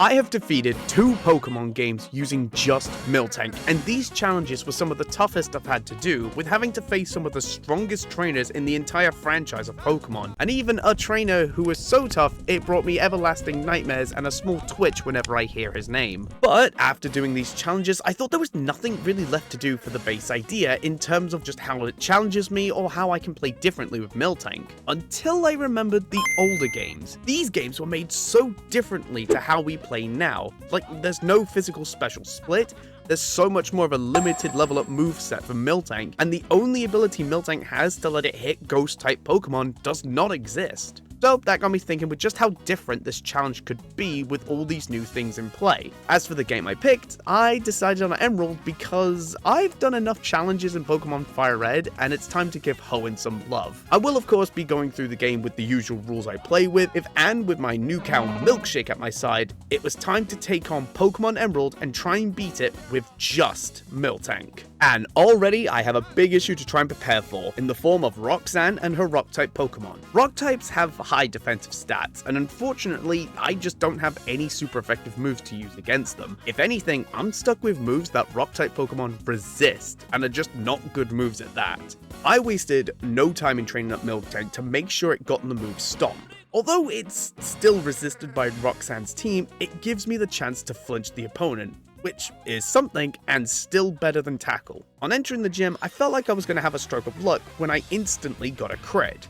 I have defeated 2 Pokemon games using just Miltank, and these challenges were some of the toughest I've had to do, with having to face some of the strongest trainers in the entire franchise of Pokemon, and even a trainer who was so tough it brought me everlasting nightmares and a small twitch whenever I hear his name. But after doing these challenges, I thought there was nothing really left to do for the base idea in terms of just how it challenges me or how I can play differently with Miltank, until I remembered the older games. These games were made so differently to how we play now. Like, there's no physical special split, there's so much more of a limited level up moveset for Miltank, and the only ability Miltank has to let it hit ghost type Pokemon does not exist. So that got me thinking with just how different this challenge could be with all these new things in play. As for the game I picked, I decided on Emerald because I've done enough challenges in Pokemon Fire Red and it's time to give Hoenn some love. I will of course be going through the game with the usual rules I play with, and with my new cow Milkshake at my side, it was time to take on Pokemon Emerald and try and beat it with just Miltank. And already I have a big issue to try and prepare for, in the form of Roxanne and her Rock-type Pokemon. Rock-types have high defensive stats, and unfortunately, I just don't have any super effective moves to use against them. If anything, I'm stuck with moves that Rock-type Pokemon resist, and are just not good moves at that. I wasted no time in training up Miltank to make sure it got the move Stomp. Although it's still resisted by Roxanne's team, it gives me the chance to flinch the opponent, which is something and still better than Tackle. On entering the gym, I felt like I was going to have a stroke of luck when I instantly got a crit.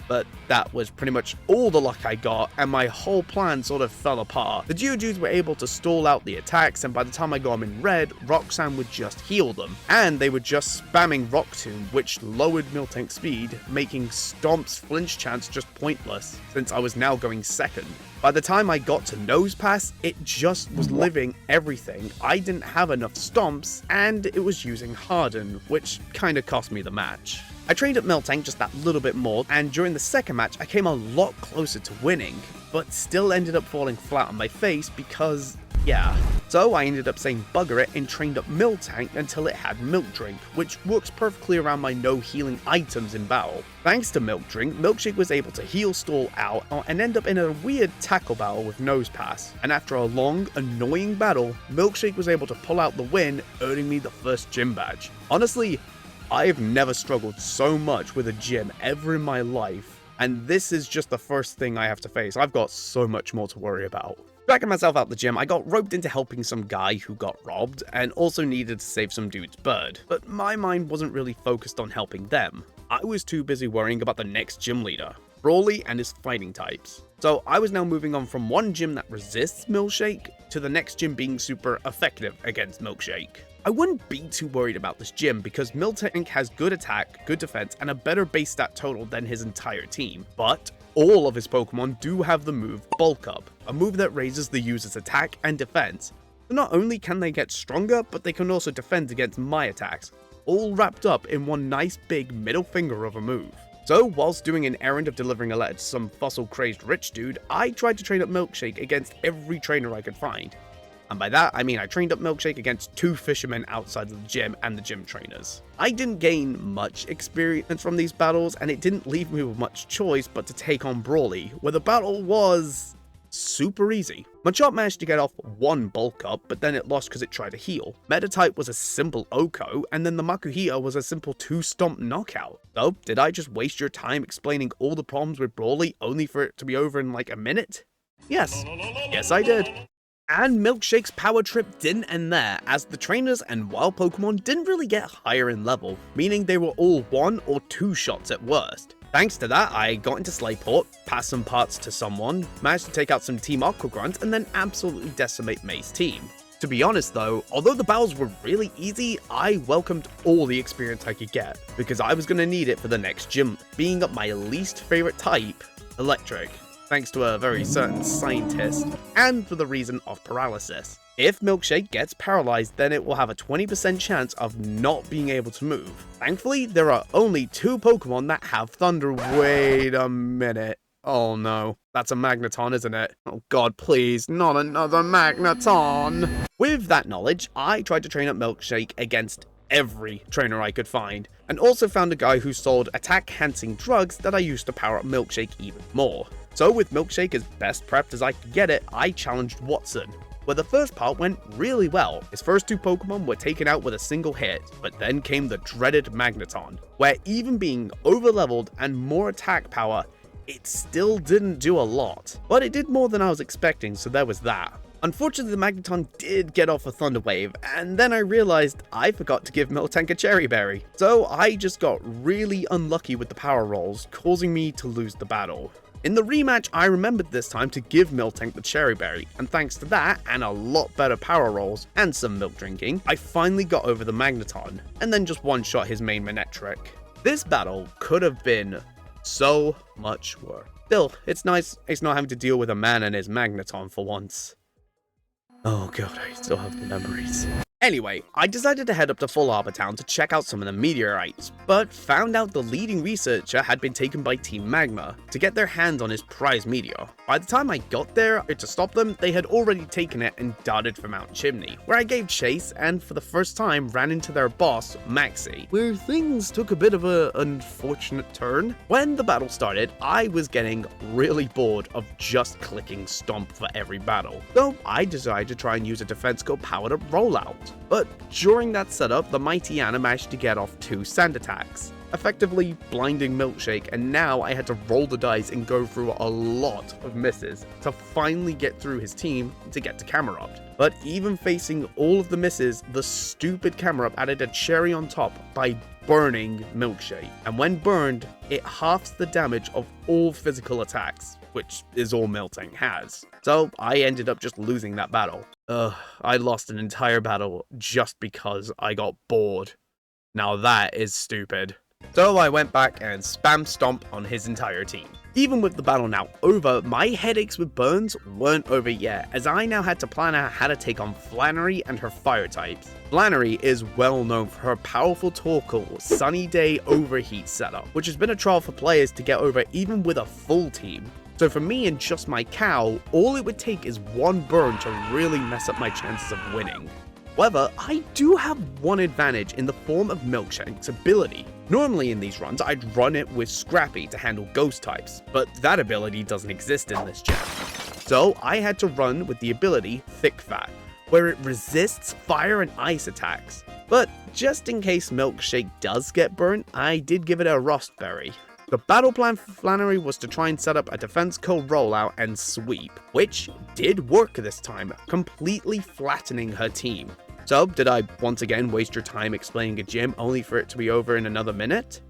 But that was pretty much all the luck I got, and my whole plan sort of fell apart. The Geodudes were able to stall out the attacks, and by the time I got them in red, Roxanne would just heal them. And they were just spamming Rock Tomb, which lowered Miltank's speed, making Stomp's flinch chance just pointless, since I was now going second. By the time I got to Nose Pass, it just was living everything. I didn't have enough Stomps, and it was using Harden, which kinda cost me the match. I trained up Miltank just that little bit more, and during the second match I came a lot closer to winning, but still ended up falling flat on my face because, yeah. So I ended up saying bugger it and trained up Miltank until it had Milk Drink, which works perfectly around my no healing items in battle. Thanks to Milk Drink, Milkshake was able to heal stall out and end up in a weird tackle battle with Nose Pass, and after a long, annoying battle, Milkshake was able to pull out the win, earning me the first gym badge. Honestly, I have never struggled so much with a gym ever in my life, and this is just the first thing I have to face. I've got so much more to worry about. Backing myself out the gym, I got roped into helping some guy who got robbed, and also needed to save some dude's bird, but my mind wasn't really focused on helping them. I was too busy worrying about the next gym leader, Brawly and his fighting types. So I was now moving on from one gym that resists Milkshake to the next gym being super effective against Milkshake. I wouldn't be too worried about this gym because Miltank has good attack, good defense, and a better base stat total than his entire team. But all of his Pokemon do have the move Bulk Up, a move that raises the user's attack and defense. So not only can they get stronger, but they can also defend against my attacks, all wrapped up in one nice big middle finger of a move. So, whilst doing an errand of delivering a letter to some fossil-crazed rich dude, I tried to train up Milkshake against every trainer I could find. And by that, I mean I trained up Milkshake against 2 fishermen outside of the gym and the gym trainers. I didn't gain much experience from these battles, and it didn't leave me with much choice but to take on Brawly, where the battle was super easy. Machop managed to get off one bulk up, but then it lost because it tried to heal. Metatype was a simple Oko, and then the Makuhita was a simple 2-stomp knockout. So, did I just waste your time explaining all the problems with Brawly only for it to be over in like a minute? Yes. Yes, I did. And Milkshake's power trip didn't end there, as the trainers and wild Pokemon didn't really get higher in level, meaning they were all 1 or 2 shots at worst. Thanks to that, I got into Slayport, passed some parts to someone, managed to take out some Team Aqua Grunt, and then absolutely decimate May's team. To be honest though, although the battles were really easy, I welcomed all the experience I could get, because I was going to need it for the next gym, being up my least favorite type, Electric, thanks to a very certain scientist, and for the reason of paralysis. If Milkshake gets paralyzed, then it will have a 20% chance of not being able to move. Thankfully, there are only 2 Pokemon that have Thunder. Wait a minute. Oh no, that's a Magneton, isn't it? Oh god, please, not another Magneton! With that knowledge, I tried to train up Milkshake against every trainer I could find, and also found a guy who sold attack-enhancing drugs that I used to power up Milkshake even more. So with Milkshake as best prepped as I could get it, I challenged Watson, where the first part went really well. His first 2 Pokemon were taken out with a single hit, but then came the dreaded Magneton, where even being over-leveled and more attack power, it still didn't do a lot. But it did more than I was expecting, so there was that. Unfortunately, the Magneton did get off a Thunder Wave, and then I realized I forgot to give Miltank a Cherry Berry. So I just got really unlucky with the power rolls, causing me to lose the battle. In the rematch, I remembered this time to give Miltank the Cherry Berry, and thanks to that, and a lot better power rolls, and some milk drinking, I finally got over the Magneton, and then just one-shot his main Manectric. This battle could have been so much worse. Still, it's nice not having to deal with a man and his Magneton for once. Oh god, I still have the memories. Anyway, I decided to head up to Full Arbor Town to check out some of the meteorites, but found out the leading researcher had been taken by Team Magma to get their hands on his prize meteor. By the time I got there to stop them, they had already taken it and darted for Mount Chimney, where I gave chase and for the first time ran into their boss, Maxie, where things took a bit of an unfortunate turn. When the battle started, I was getting really bored of just clicking Stomp for every battle, so I decided to try and use a defense skill powered up rollout. But during that setup, the mighty Anna managed to get off 2 sand attacks, effectively blinding Milkshake, and now I had to roll the dice and go through a lot of misses to finally get through his team to get to Camerupt. But even facing all of the misses, the stupid Camerupt added a cherry on top by burning Milkshake, and when burned, it halves the damage of all physical attacks, which is all Miltank has. So I ended up just losing that battle. I lost an entire battle just because I got bored. Now that is stupid. So I went back and spam Stomp on his entire team. Even with the battle now over, my headaches with burns weren't over yet, as I now had to plan out how to take on Flannery and her fire types. Flannery is well known for her powerful Torkoal Sunny Day Overheat setup, which has been a trial for players to get over even with a full team. So for me and just my cow, all it would take is one burn to really mess up my chances of winning. However, I do have one advantage in the form of Milkshake's ability. Normally in these runs, I'd run it with Scrappy to handle ghost types, but that ability doesn't exist in this gen. So I had to run with the ability Thick Fat, where it resists fire and ice attacks. But just in case Milkshake does get burnt, I did give it a Rust Berry. The battle plan for Flannery was to try and set up a defense kill rollout and sweep, which did work this time, completely flattening her team. So, did I once again waste your time explaining a gym only for it to be over in another minute?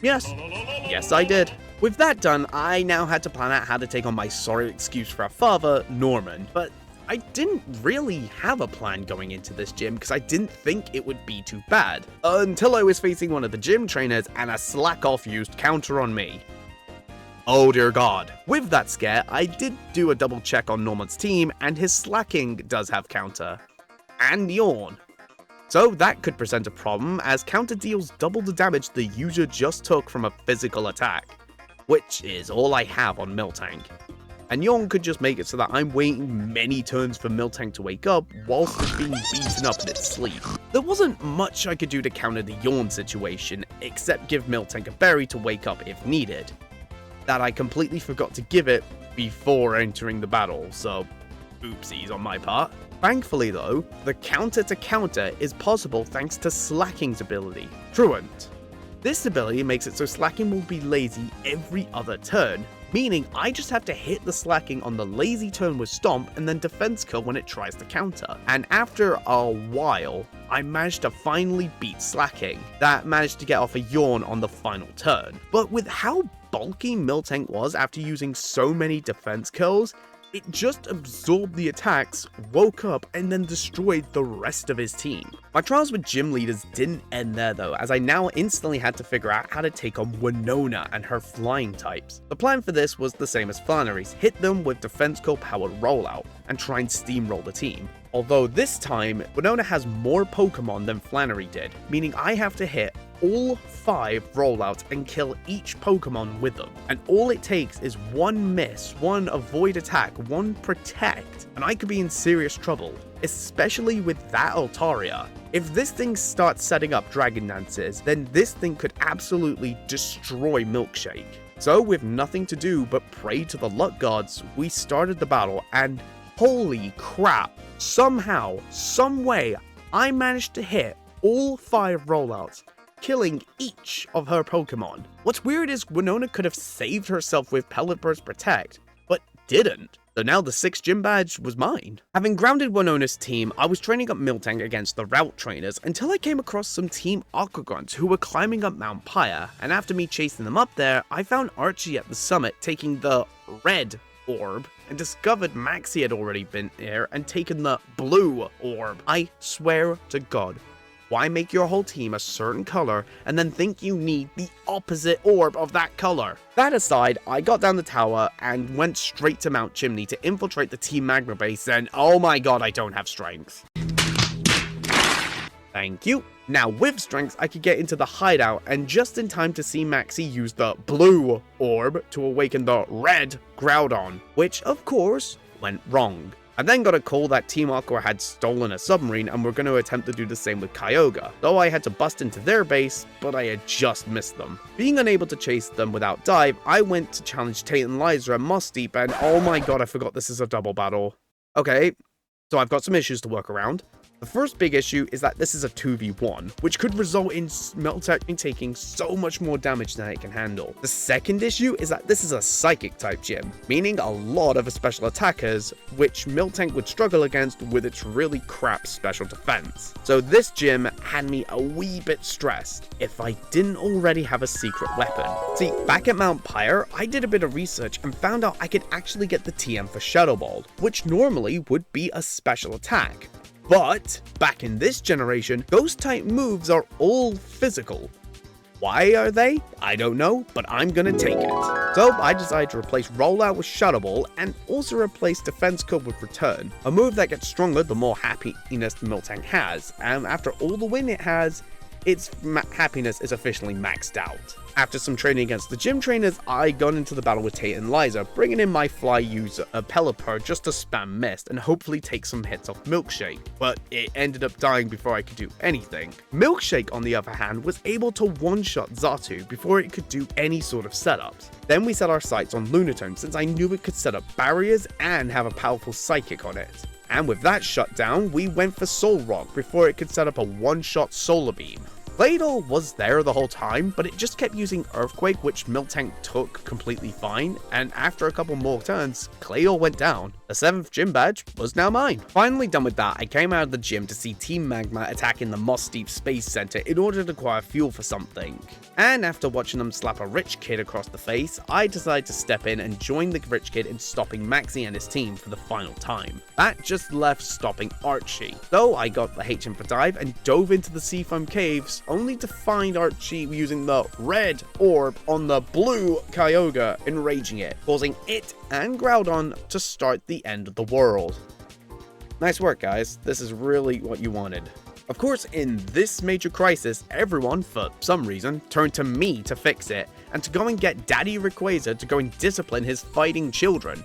Yes. Yes, I did. With that done, I now had to plan out how to take on my sorry excuse for a father, Norman, but I didn't really have a plan going into this gym because I didn't think it would be too bad, until I was facing one of the gym trainers and a slack-off used counter on me. Oh dear god. With that scare, I did do a double check on Norman's team, and his slacking does have counter. And yawn. So that could present a problem, as counter deals double the damage the user just took from a physical attack, which is all I have on Miltank. And Yawn could just make it so that I'm waiting many turns for Miltank to wake up whilst it's being beaten up in its sleep. There wasn't much I could do to counter the Yawn situation, except give Miltank a berry to wake up if needed. That I completely forgot to give it before entering the battle, so oopsies on my part. Thankfully though, the counter to counter is possible thanks to Slacking's ability, Truant. This ability makes it so Slacking will be lazy every other turn, meaning I just have to hit the Slacking on the lazy turn with Stomp and then defense kill when it tries to counter. And after a while, I managed to finally beat Slacking. That managed to get off a Yawn on the final turn. But with how bulky Miltank was after using so many defense kills, it just absorbed the attacks, woke up, and then destroyed the rest of his team. My trials with gym leaders didn't end there though, as I now instantly had to figure out how to take on Winona and her flying types. The plan for this was the same as Flannery's, hit them with defense kill powered rollout, and try and steamroll the team. Although this time, Winona has more Pokemon than Flannery did, meaning I have to hit all 5 rollouts and kill each Pokemon with them. And all it takes is one miss, one avoid attack, one protect, and I could be in serious trouble, especially with that Altaria. If this thing starts setting up Dragon Dances, then this thing could absolutely destroy Milkshake. So with nothing to do but pray to the luck gods, we started the battle, and holy crap, somehow, someway, I managed to hit all 5 rollouts, killing each of her Pokemon. What's weird is Winona could have saved herself with Pellet Burst Protect, but didn't. So now the 6th gym badge was mine. Having grounded Winona's team, I was training up Miltank against the route trainers until I came across some Team Aquagrunts who were climbing up Mount Pyre, and after me chasing them up there, I found Archie at the summit taking the red orb and discovered Maxie had already been there and taken the blue orb. I swear to God, why make your whole team a certain color and then think you need the opposite orb of that color? That aside, I got down the tower and went straight to Mount Chimney to infiltrate the Team Magma base, and oh my god, I don't have strength. Thank you. Now with strength, I could get into the hideout and just in time to see Maxie use the blue orb to awaken the red Groudon, which of course went wrong. I then got a call that Team Aqua had stolen a submarine and were going to attempt to do the same with Kyogre, though I had to bust into their base, but I had just missed them. Being unable to chase them without dive, I went to challenge Tate and Liza at Moss Deep, and oh my god, I forgot this is a double battle. Okay, so I've got some issues to work around. The first big issue is that this is a 2v1, which could result in Miltank taking so much more damage than it can handle. The second issue is that this is a psychic type gym, meaning a lot of special attackers, which Miltank would struggle against with its really crap special defense. So this gym had me a wee bit stressed if I didn't already have a secret weapon. See, back at Mount Pyre, I did a bit of research and found out I could actually get the TM for Shadow Ball, which normally would be a special attack. But back in this generation, ghost type moves are all physical. Why are they? I don't know, but I'm gonna take it. So I decided to replace Rollout with Shadow Ball and also replace Defense Code with Return, a move that gets stronger the more happiness Miltank has, and after all the win it has, its happiness is officially maxed out. After some training against the gym trainers, I got into the battle with Tate and Liza, bringing in my fly user Pelipper just to spam Mist and hopefully take some hits off Milkshake, but it ended up dying before I could do anything. Milkshake, on the other hand, was able to one-shot Xatu before it could do any sort of setups. Then we set our sights on Lunatone since I knew it could set up barriers and have a powerful Psychic on it. And with that shut down, we went for Soul Rock before it could set up a one-shot Solar Beam. Claydol was there the whole time, but it just kept using Earthquake, which Miltank took completely fine, and after a couple more turns, Claydol went down. The 7th gym badge was now mine. Finally done with that, I came out of the gym to see Team Magma attacking the Moss Deep Space Center in order to acquire fuel for something. And after watching them slap a rich kid across the face, I decided to step in and join the rich kid in stopping Maxie and his team for the final time. That just left stopping Archie, though I got the HM for dive and dove into the Seafoam Caves, only to find Archie using the red orb on the blue Kyogre, enraging it, causing it and Groudon to start the end of the world. Nice work, guys. This is really what you wanted. Of course, in this major crisis, everyone, for some reason, turned to me to fix it, and to go and get Daddy Rayquaza to go and discipline his fighting children.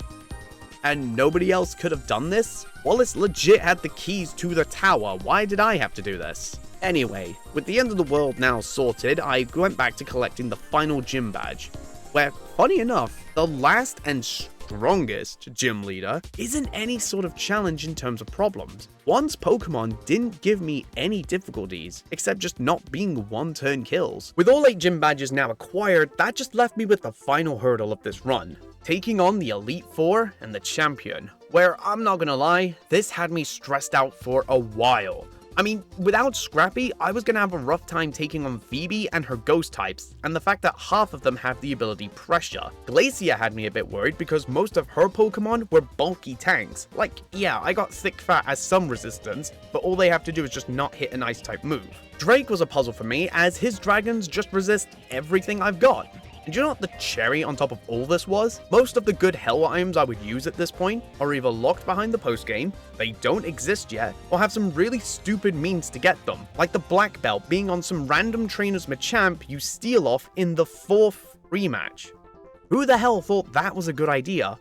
And nobody else could have done this? Wallace legit had the keys to the tower, why did I have to do this? Anyway, with the end of the world now sorted, I went back to collecting the final gym badge, where, funny enough, the last and strongest gym leader isn't any sort of challenge in terms of problems. One's Pokemon didn't give me any difficulties, except just not being one-turn kills. With all 8 gym badges now acquired, that just left me with the final hurdle of this run, taking on the Elite Four and the Champion, where I'm not gonna lie, this had me stressed out for a while. I mean, without Scrappy, I was gonna have a rough time taking on Phoebe and her ghost types, and the fact that half of them have the ability Pressure. Glacia had me a bit worried because most of her Pokemon were bulky tanks. Like, yeah, I got Thick Fat as some resistance, but all they have to do is just not hit an Ice type move. Drake was a puzzle for me, as his dragons just resist everything I've got. And do you know what the cherry on top of all this was? Most of the good hell items I would use at this point are either locked behind the postgame, they don't exist yet, or have some really stupid means to get them, like the Black Belt being on some random trainer's Machamp you steal off in the 4th rematch. Who the hell thought that was a good idea?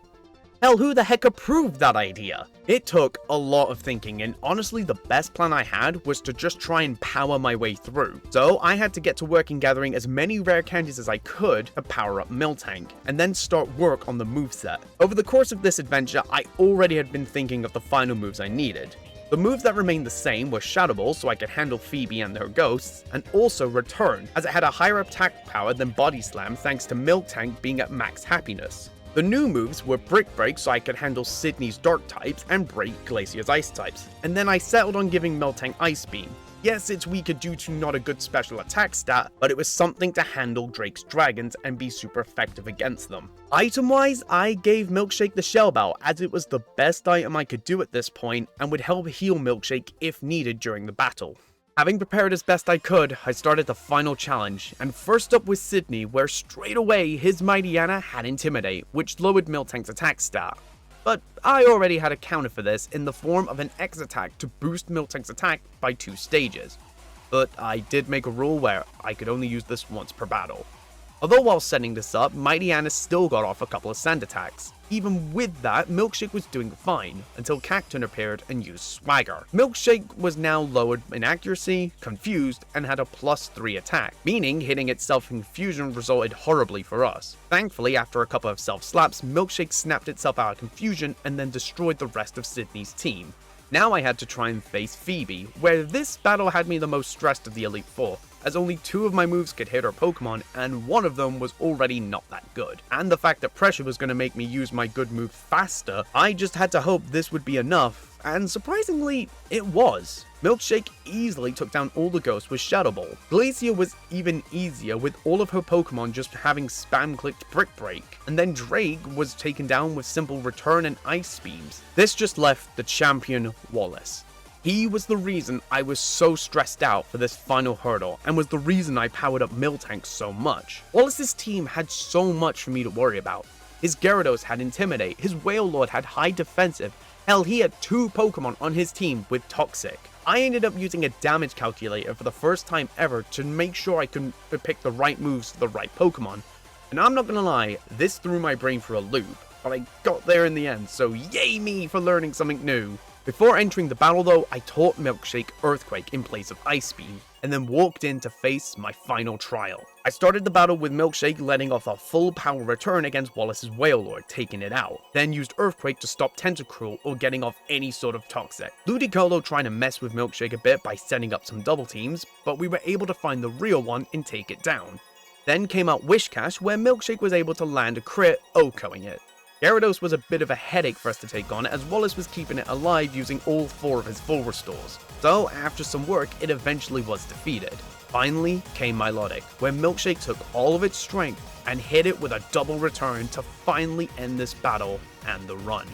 Hell, who the heck approved that idea? It took a lot of thinking, and honestly the best plan I had was to just try and power my way through. So I had to get to work in gathering as many rare candies as I could to power up Miltank, and then start work on the moveset. Over the course of this adventure, I already had been thinking of the final moves I needed. The moves that remained the same were Shadow Ball, so I could handle Phoebe and her ghosts, and also Return, as it had a higher attack power than Body Slam thanks to Miltank being at max happiness. The new moves were Brick Break, so I could handle Sydney's dark types and break Glacier's ice types. And then I settled on giving Miltank Ice Beam. Yes, it's weaker due to not a good special attack stat, but it was something to handle Drake's dragons and be super effective against them. Item-wise, I gave Milkshake the Shell Bell, as it was the best item I could do at this point and would help heal Milkshake if needed during the battle. Having prepared as best I could, I started the final challenge, and first up was Sydney, where straight away his Mighty Anna had Intimidate, which lowered Miltank's attack stat. But I already had a counter for this in the form of an X attack to boost Miltank's attack by 2 stages. But I did make a rule where I could only use this once per battle. Although while setting this up, Mighty Anna still got off a couple of sand attacks. Even with that, Milkshake was doing fine, until Cacturn appeared and used Swagger. Milkshake was now lowered in accuracy, confused, and had a +3 attack, meaning hitting itself in confusion resulted horribly for us. Thankfully, after a couple of self-slaps, Milkshake snapped itself out of confusion and then destroyed the rest of Sydney's team. Now I had to try and face Phoebe, where this battle had me the most stressed of the Elite Four, as only 2 of my moves could hit her Pokemon, and one of them was already not that good. And the fact that pressure was going to make me use my good move faster, I just had to hope this would be enough, and surprisingly, it was. Milkshake easily took down all the ghosts with Shadow Ball. Glacier was even easier, with all of her Pokemon just having spam-clicked Brick Break, and then Drake was taken down with simple Return and Ice Beams. This just left the champion, Wallace. He was the reason I was so stressed out for this final hurdle, and was the reason I powered up Miltank so much. Wallace's team had so much for me to worry about. His Gyarados had Intimidate, his Wailord had High Defensive, hell, he had 2 Pokemon on his team with Toxic. I ended up using a damage calculator for the first time ever to make sure I could pick the right moves to the right Pokemon. And I'm not gonna lie, this threw my brain for a loop, but I got there in the end, so yay me for learning something new. Before entering the battle though, I taught Milkshake Earthquake in place of Ice Beam, and then walked in to face my final trial. I started the battle with Milkshake letting off a full power return against Wallace's Wailord, taking it out, then used Earthquake to stop Tentacruel or getting off any sort of Toxic. Ludicolo trying to mess with Milkshake a bit by setting up some double teams, but we were able to find the real one and take it down. Then came out Wishcash, where Milkshake was able to land a crit, OHKOing it. Gyarados was a bit of a headache for us to take on, as Wallace was keeping it alive using all 4 of his full restores. So after some work, it eventually was defeated. Finally came Milotic, where Milkshake took all of its strength and hit it with a double return to finally end this battle and the run.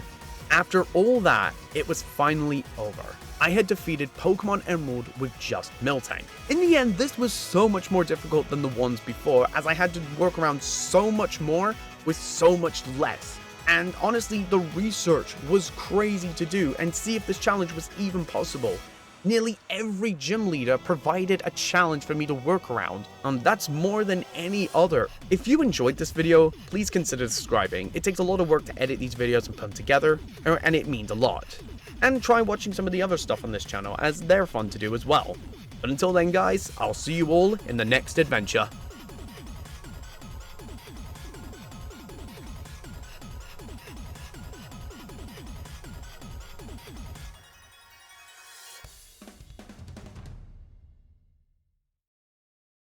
After all that, it was finally over. I had defeated Pokemon Emerald with just Miltank. In the end, this was so much more difficult than the ones before, as I had to work around so much more with so much less. And honestly, the research was crazy to do and see if this challenge was even possible. Nearly every gym leader provided a challenge for me to work around, and that's more than any other. If you enjoyed this video, please consider subscribing. It takes a lot of work to edit these videos and put them together, and it means a lot. And try watching some of the other stuff on this channel, as they're fun to do as well. But until then guys, I'll see you all in the next adventure.